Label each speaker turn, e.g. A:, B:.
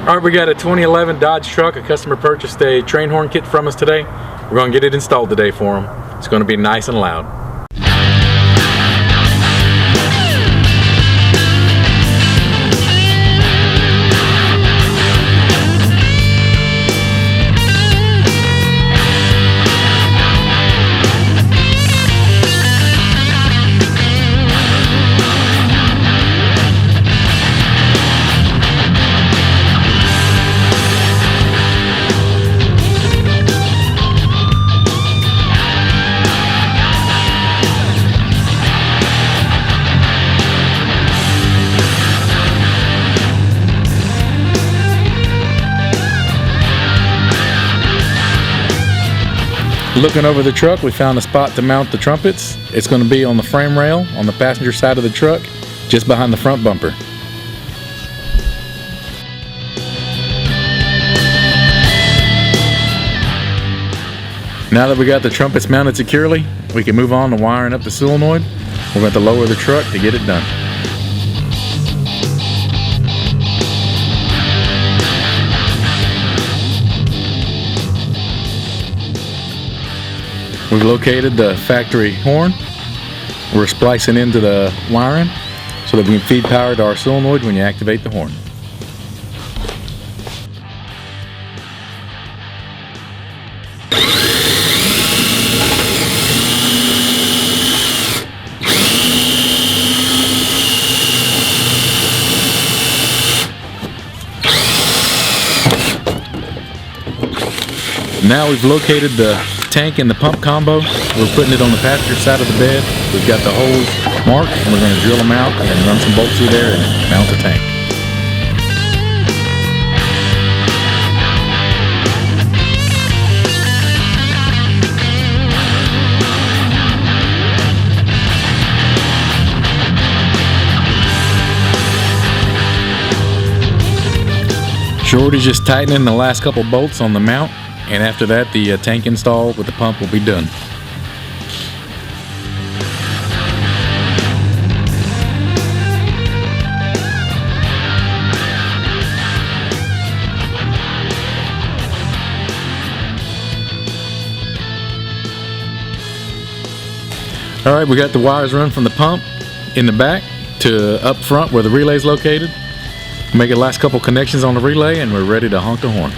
A: Alright, we got a 2011 Dodge truck. A customer purchased a train horn kit from us today. We're going to get it installed today for him. It's going to be nice and loud. Looking over the truck, we found a spot to mount the trumpets. It's going to be on the frame rail on the passenger side of the truck, just behind the front bumper. Now that we got the trumpets mounted securely, we can move on to wiring up the solenoid. We're going to lower the truck to get it done. We've located the factory horn. We're splicing into the wiring so that we can feed power to our solenoid when you activate the horn. Now we've located the tank and the pump combo. We're putting it on the passenger side of the bed. We've got the holes marked and we're going to drill them out and run some bolts through there and mount the tank. Shorty's just tightening the last couple bolts on the mount. And after that, the tank install with the pump will be done. Alright, we got the wires run from the pump in the back to up front where the relay is located. Make the last couple connections on the relay and we're ready to honk the horn.